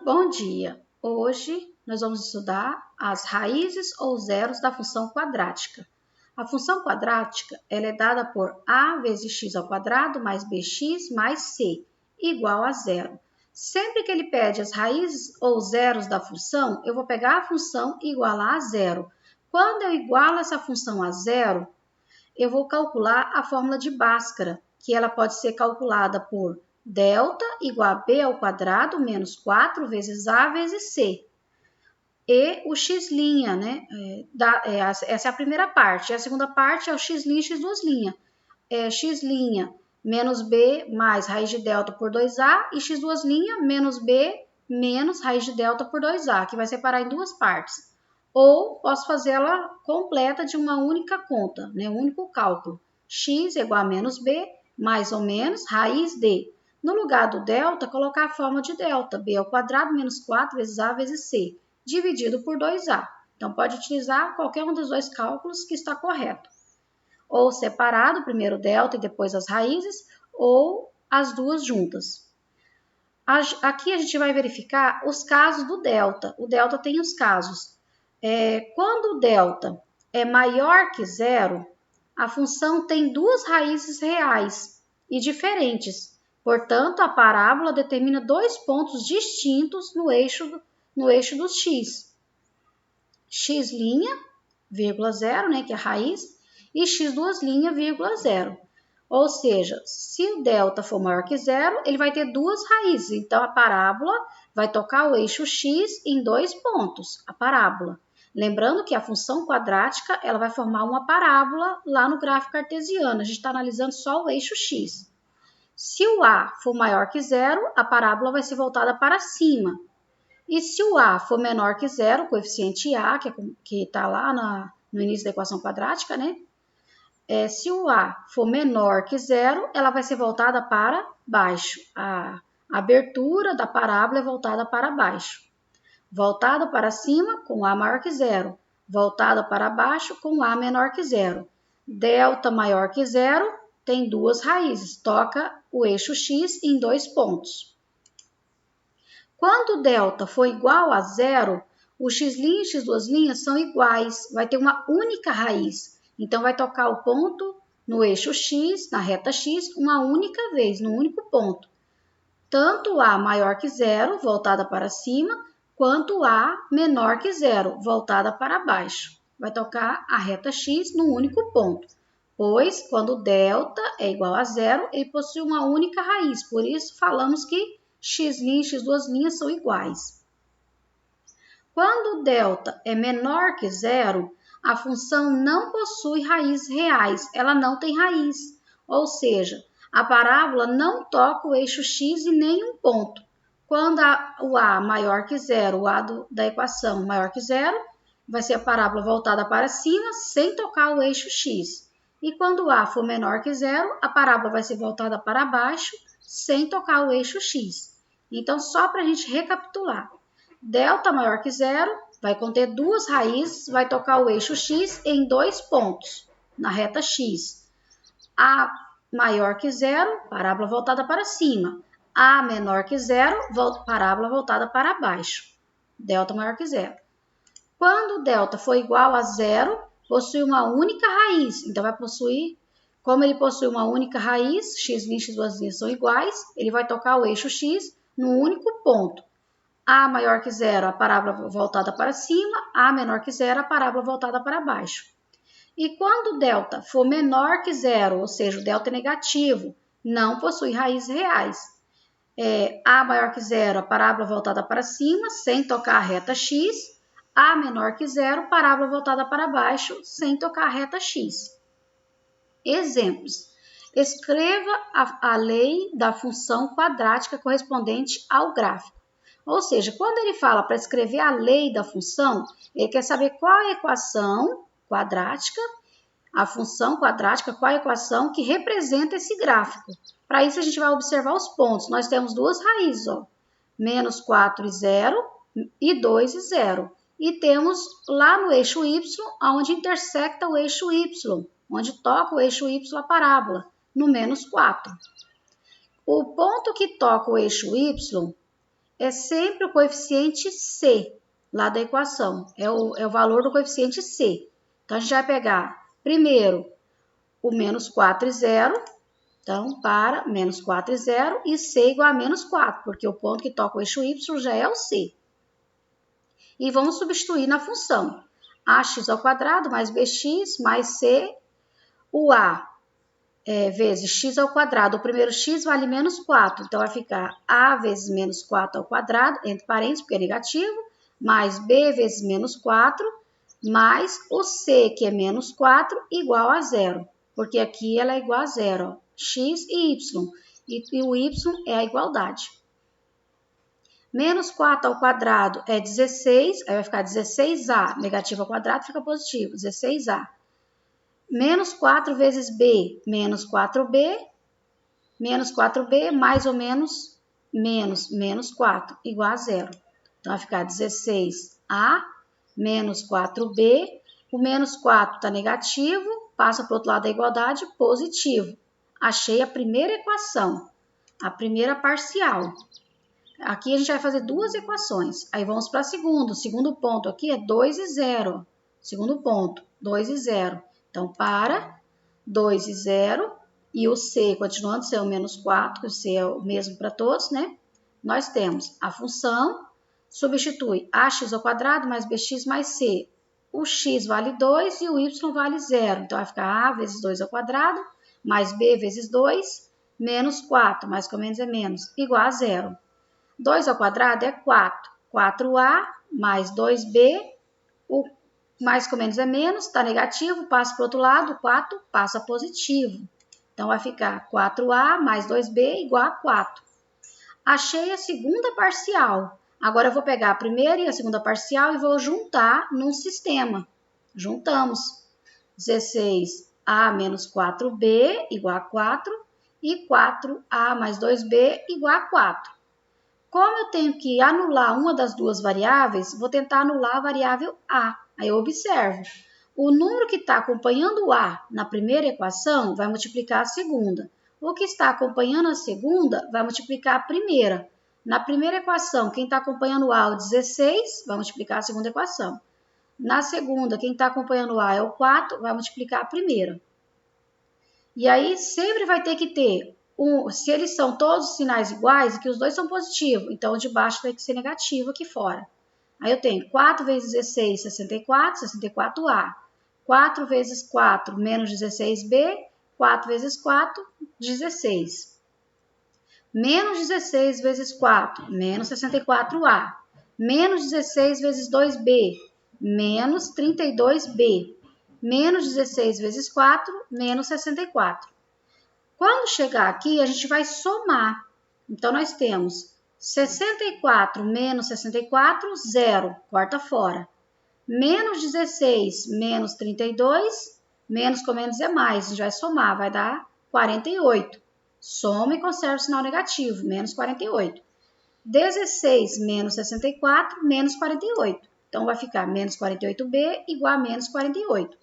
Bom dia! Hoje nós vamos estudar as raízes ou zeros da função quadrática. A função quadrática ela é dada por a vezes x ao quadrado mais bx mais c igual a zero. Sempre que ele pede as raízes ou zeros da função, eu vou pegar a função e igualar a zero. Quando eu igualo essa função a zero, eu vou calcular a fórmula de Bhaskara, que ela pode ser calculada por delta igual a b ao quadrado menos 4 vezes a vezes c. E o x', né? Essa é a primeira parte. E a segunda parte é o x', x duas linhas. X' menos b mais raiz de delta por 2a e x duas linhas menos b menos raiz de delta por 2a, que vai separar em duas partes. Ou posso fazê-la completa de uma única conta, né? Um único cálculo. X igual a menos b mais ou menos raiz de. No lugar do delta, colocar a forma de delta, b ao quadrado menos 4 vezes a vezes c, dividido por 2a. Então, pode utilizar qualquer um dos dois cálculos que está correto. Ou separado, primeiro delta e depois as raízes, ou as duas juntas. Aqui a gente vai verificar os casos do delta. O delta tem os casos. Quando o delta é maior que zero, a função tem duas raízes reais e diferentes. Portanto, a parábola determina dois pontos distintos no eixo dos x. X', vírgula zero, né, que é a raiz, e x duas linhas, vírgula zero. Ou seja, se o delta for maior que zero, ele vai ter duas raízes. Então, a parábola vai tocar o eixo x em dois pontos, a parábola. Lembrando que a função quadrática ela vai formar uma parábola lá no gráfico cartesiano. A gente está analisando só o eixo x. Se o a for maior que zero, a parábola vai ser voltada para cima. E se o a for menor que zero, o coeficiente a, que está lá no início da equação quadrática, né? Se o a for menor que zero, ela vai ser voltada para baixo. A abertura da parábola é voltada para baixo. Voltada para cima, com a maior que zero. Voltada para baixo, com a menor que zero. Delta maior que zero tem duas raízes. Toca o eixo x em dois pontos. Quando o delta for igual a zero, o x' e x duas linhas são iguais. Vai ter uma única raiz. Então, vai tocar o ponto no eixo x, na reta x, uma única vez, num único ponto. Tanto a maior que zero, voltada para cima, quanto a menor que zero, voltada para baixo. Vai tocar a reta x num único ponto, pois quando o delta é igual a zero, ele possui uma única raiz. Por isso, falamos que x' e x duas linhas são iguais. Quando o delta é menor que zero, a função não possui raízes reais, ela não tem raiz, ou seja, a parábola não toca o eixo x em nenhum ponto. Quando o a maior que zero, o a da equação maior que zero, vai ser a parábola voltada para cima sem tocar o eixo x. E quando o a for menor que zero, a parábola vai ser voltada para baixo sem tocar o eixo x. Então, só para a gente recapitular. Delta maior que zero vai conter duas raízes, vai tocar o eixo x em dois pontos, na reta x. A maior que zero, parábola voltada para cima. A menor que zero, parábola voltada para baixo. Delta maior que zero. Quando o delta for igual a zero, possui uma única raiz. Então, vai possuir, como ele possui uma única raiz, x' e x duas linhas são iguais, ele vai tocar o eixo x num único ponto. A maior que zero, a parábola voltada para cima. A menor que zero, a parábola voltada para baixo. E quando o delta for menor que zero, ou seja, o delta é negativo, não possui raízes reais. A maior que zero, a parábola voltada para cima, sem tocar a reta x. A menor que zero, parábola voltada para baixo, sem tocar a reta x. Exemplos. Escreva a lei da função quadrática correspondente ao gráfico. Ou seja, quando ele fala para escrever a lei da função, ele quer saber qual é a equação quadrática, a função quadrática, qual é a equação que representa esse gráfico. Para isso, a gente vai observar os pontos. Nós temos duas raízes, ó, menos 4 e 0 e 2 e 0. E temos lá no eixo y, onde intersecta o eixo y, onde toca o eixo y a parábola, no menos 4. O ponto que toca o eixo y é sempre o coeficiente C lá da equação. É o valor do coeficiente C. Então, a gente vai pegar primeiro o menos 4 e 0. Então, para menos 4 e 0 e C igual a menos 4, porque o ponto que toca o eixo Y já é o C. E vamos substituir na função. Ax ao quadrado mais bx mais c, o a vezes x ao quadrado. O primeiro x vale menos 4, então vai ficar a vezes menos 4 ao quadrado, entre parênteses, porque é negativo, mais b vezes menos 4, mais o c, que é menos 4, igual a 0, porque aqui ela é igual a 0, ó, x e y, e o y é a igualdade. Menos 4 ao quadrado é 16, aí vai ficar 16a, negativo ao quadrado fica positivo, 16a. Menos 4 vezes b, menos 4b, mais ou menos, menos 4, igual a 0. Então, vai ficar 16a menos 4b, o menos 4 está negativo, passa para o outro lado da igualdade, positivo. Achei a primeira equação, a primeira parcial. Aqui a gente vai fazer duas equações. Aí vamos para a segunda. O segundo ponto aqui é 2 e 0. Segundo ponto, 2 e 0. Então, para 2 e 0 e o C continuando sendo menos 4, que o C é o mesmo para todos, né? Nós temos a função, substitui ax ao quadrado mais bx mais c. O x vale 2 e o y vale 0. Então, vai ficar a vezes 2 ao quadrado mais b vezes 2 menos 4, mais com menos é menos, igual a 0. 2 ao quadrado é 4. 4a mais 2b, o mais com menos é menos, está negativo, passa para o outro lado, 4 passa positivo. Então, vai ficar 4a mais 2b igual a 4. Achei a segunda parcial. Agora, eu vou pegar a primeira e a segunda parcial e vou juntar num sistema. Juntamos 16a menos 4b igual a 4 e 4a mais 2b igual a 4. Como eu tenho que anular uma das duas variáveis, vou tentar anular a variável a. Aí eu observo. O número que está acompanhando o a na primeira equação vai multiplicar a segunda. O que está acompanhando a segunda vai multiplicar a primeira. Na primeira equação, quem está acompanhando o a é o 16, vai multiplicar a segunda equação. Na segunda, quem está acompanhando o a é o 4, vai multiplicar a primeira. E aí, sempre vai ter que ter... se eles são todos sinais iguais, que os dois são positivos, então o de baixo vai ser negativo aqui fora. Aí eu tenho 4 vezes 16, 64, 64A. 4 vezes 4, menos 16B. 4 vezes 4, 16. Menos 16 vezes 4, menos 64A. Menos 16 vezes 2B, menos 32B. Menos 16 vezes 4, menos 64. Quando chegar aqui, a gente vai somar. Então, nós temos 64 menos 64, 0, corta fora. Menos 16 menos 32, menos com menos é mais, a gente vai somar, vai dar 48. Soma e conserva o sinal negativo, menos 48. 16 menos 64, menos 48. Então, vai ficar menos 48b igual a menos 48.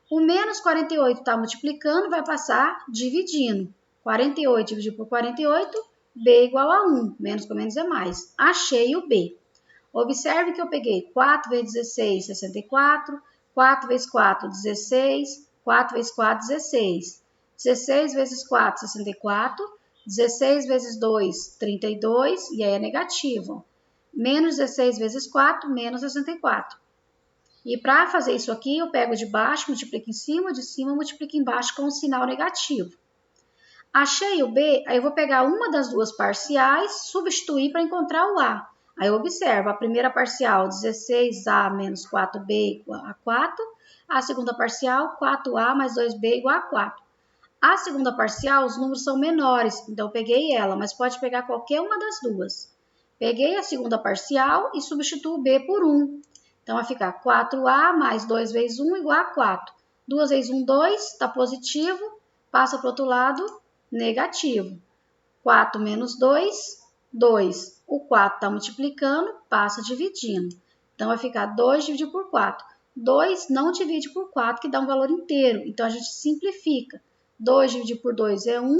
O menos 48 está multiplicando, vai passar dividindo. 48 dividido por 48, b igual a 1. Menos com menos é mais. Achei o b. Observe que eu peguei 4 vezes 16, 64. 4 vezes 4, 16. 4 vezes 4, 16. 16 vezes 4, 64. 16 vezes 2, 32. E aí é negativo. Menos 16 vezes 4, menos 64. E para fazer isso aqui, eu pego de baixo, multiplico em cima, de cima, multiplico embaixo com um sinal negativo. Achei o B, aí eu vou pegar uma das duas parciais, substituir para encontrar o A. Aí eu observo a primeira parcial, 16A menos 4B igual a 4. A segunda parcial, 4A mais 2B igual a 4. A segunda parcial, os números são menores, então eu peguei ela, mas pode pegar qualquer uma das duas. Peguei a segunda parcial e substituo B por 1. Então, vai ficar 4A mais 2 vezes 1 igual a 4. 2 vezes 1, 2, está positivo, passa para o outro lado, negativo. 4 menos 2, 2. O 4 está multiplicando, passa dividindo. Então, vai ficar 2 dividido por 4. 2 não divide por 4, que dá um valor inteiro. Então, a gente simplifica. 2 dividido por 2 é 1.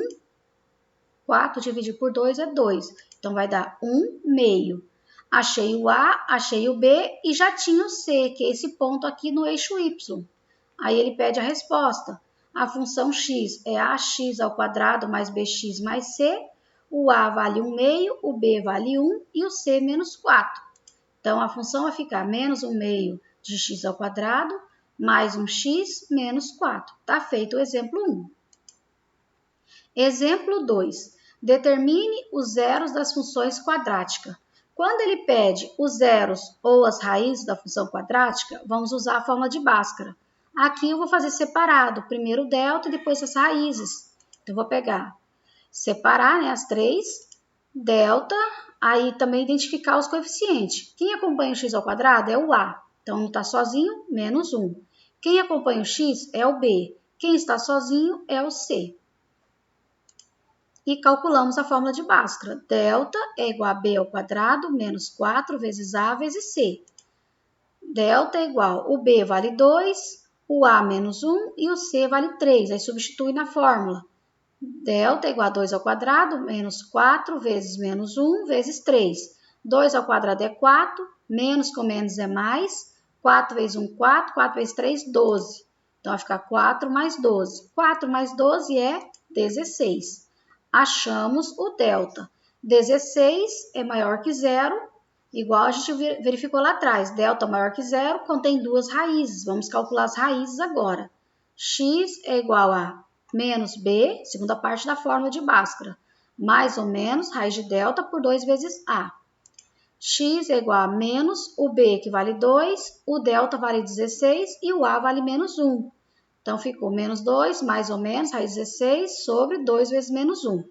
4 dividido por 2 é 2. Então, vai dar 1 meio. Achei o A, achei o B e já tinha o C, que é esse ponto aqui no eixo Y. Aí ele pede a resposta. A função x é ax ao quadrado mais bx mais c. O A vale 1 meio, o B vale 1 e o C menos 4. Então, a função vai ficar menos 1 meio de x ao quadrado mais um x menos 4. Está feito o exemplo 1. Exemplo 2. Determine os zeros das funções quadráticas. Quando ele pede os zeros ou as raízes da função quadrática, vamos usar a fórmula de Bhaskara. Aqui eu vou fazer separado, primeiro o delta e depois as raízes. Então, eu vou pegar, separar, né, as três, delta, aí também identificar os coeficientes. Quem acompanha o x ao quadrado é o A, então não está sozinho, menos 1. Quem acompanha o x é o B, quem está sozinho é o C. E calculamos a fórmula de Bhaskara. Delta é igual a B ao quadrado menos 4 vezes A vezes C. Delta é igual, o B vale 2, o A menos 1 e o C vale 3. Aí substitui na fórmula. Delta é igual a 2 ao quadrado menos 4 vezes menos 1 vezes 3. 2 ao quadrado é 4, menos com menos é mais. 4 vezes 1, 4, 4 vezes 3, 12. Então, vai ficar 4 mais 12. 4 mais 12 é 16. Achamos o delta. 16 é maior que zero, igual a gente verificou lá atrás. Delta maior que zero contém duas raízes. Vamos calcular as raízes agora. X é igual a menos B, segunda parte da fórmula de Bhaskara, mais ou menos raiz de delta por 2 vezes A. X é igual a menos o B, que vale 2, o delta vale 16 e o A vale menos 1. Então, ficou menos 2, mais ou menos, raiz de 16 sobre 2 vezes menos 1.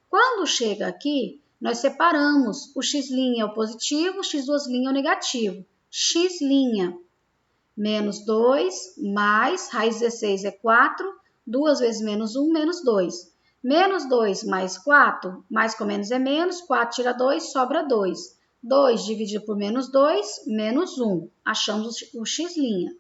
Quando chega aqui, nós separamos o x' é o positivo, o x2' é o negativo. X' menos 2 mais, raiz de 16 é 4, 2 vezes menos 1, menos 2. Menos 2 mais 4, mais com menos é menos, 4 tira 2, sobra 2. 2 dividido por menos 2, menos 1. Achamos o x'.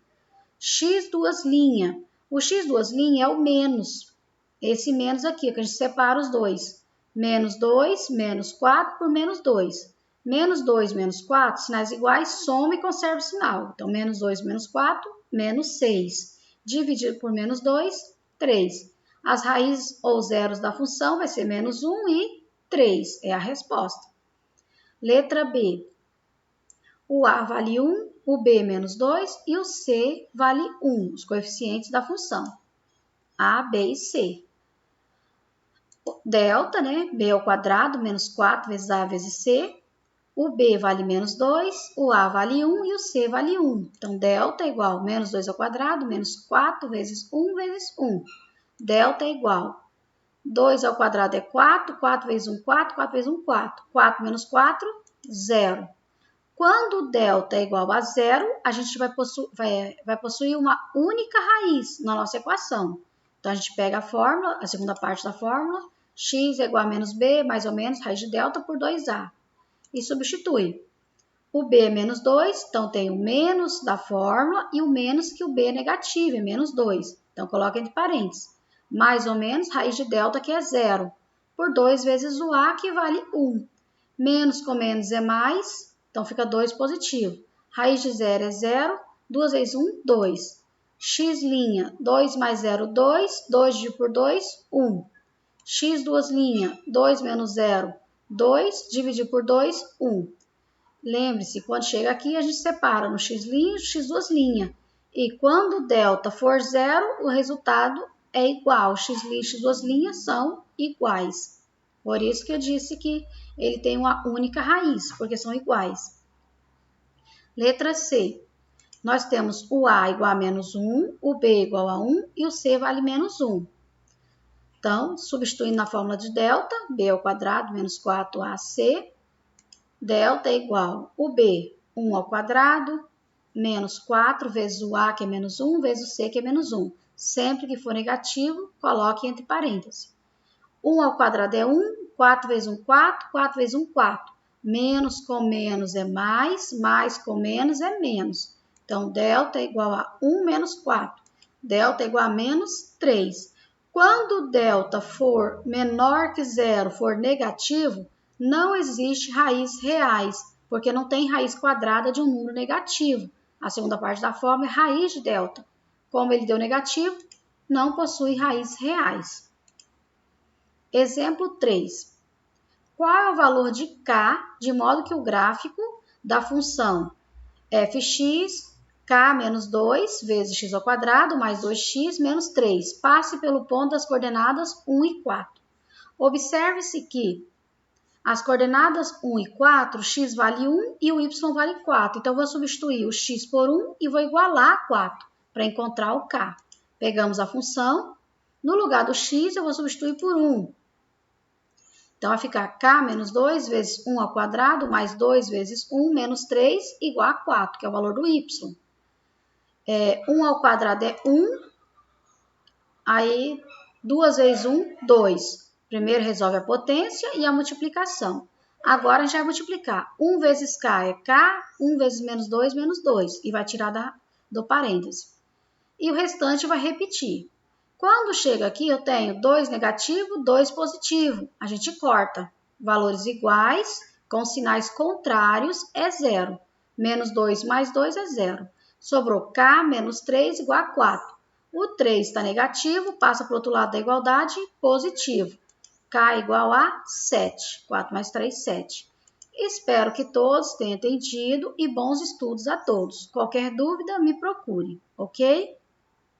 X2'. O x2' é o menos. Esse menos aqui, que a gente separa os dois. Menos 2, menos 4 por menos 2. Menos 2, menos 4, sinais iguais, soma e conserva o sinal. Então, menos 2, menos 4, menos 6. Dividido por menos 2, 3. As raízes ou zeros da função vai ser menos 1 e 3. É a resposta. Letra B. O A vale 1, o B menos 2 e o C vale 1. Os coeficientes da função. A, B e C. Delta, né? B ao quadrado menos 4 vezes A vezes C. O B vale menos 2, o A vale 1 e o C vale 1. Então, delta é igual a menos 2 ao quadrado menos 4 vezes 1 vezes 1. Delta é igual 2 ao quadrado é 4, 4 vezes 1, 4, 4 vezes 1, 4. 4 menos 4, 0. Quando o delta é igual a 0, a gente vai possuir uma única raiz na nossa equação. Então, a gente pega a fórmula, a segunda parte da fórmula, x é igual a menos b, mais ou menos, raiz de delta por 2a. E substitui. O b é menos 2, então tem o menos da fórmula e o menos que o b é negativo, é menos 2. Então, coloca entre parênteses. Mais ou menos, raiz de delta, que é 0, por 2 vezes o a, que vale 1. Menos com menos é mais, então fica 2 positivo. Raiz de 0 é 0, 2 vezes 1, 2. X', 2 mais 0, 2. 2 dividido por 2, 1. X2', 2 menos 0, 2. Dividido por 2, 1. Lembre-se, quando chega aqui, a gente separa no x' e x2'. E quando o delta for 0, o resultado é igual. X' e x2' são iguais. Por isso que eu disse que ele tem uma única raiz, porque são iguais. Letra C. Nós temos o A igual a menos 1, o B igual a 1 e o C vale menos 1. Então, substituindo na fórmula de delta, B ao quadrado menos 4AC, delta é igual o B, 1 ao quadrado, menos 4 vezes o A, que é menos 1, vezes o C, que é menos 1. Sempre que for negativo, coloque entre parênteses. 1 ao quadrado é 1, 4 vezes 1, 4, 4 vezes 1, 4. Menos com menos é mais com menos é menos. Então, delta é igual a 1 menos 4. Delta é igual a menos 3. Quando o delta for menor que zero, for negativo, não existe raízes reais, porque não tem raiz quadrada de um número negativo. A segunda parte da fórmula é raiz de delta. Como ele deu negativo, não possui raízes reais. Exemplo 3. Qual é o valor de k, de modo que o gráfico da função fx, k menos 2 vezes x ao quadrado mais 2x menos 3 passe pelo ponto das coordenadas 1 e 4. Observe-se que as coordenadas 1 e 4, x vale 1 e o y vale 4. Então, eu vou substituir o x por 1 e vou igualar a 4 para encontrar o k. Pegamos a função, no lugar do x eu vou substituir por 1. Então, vai ficar k menos 2 vezes 1 ao quadrado mais 2 vezes 1 menos 3 igual a 4, que é o valor do y. 1 ao quadrado é 1, aí 2 vezes 1, 2. Primeiro resolve a potência e a multiplicação. Agora a gente vai multiplicar. 1 vezes k é k, 1 vezes menos 2, menos 2. E vai tirar do parêntese. E o restante vai repetir. Quando chega aqui, eu tenho 2 negativo, 2 positivo. A gente corta. Valores iguais, com sinais contrários, é 0. Menos 2 mais 2 é 0. Sobrou k menos 3 igual a 4. O 3 está negativo, passa para o outro lado da igualdade, positivo. K igual a 7. 4 mais 3, 7. Espero que todos tenham entendido e bons estudos a todos. Qualquer dúvida, me procure, ok?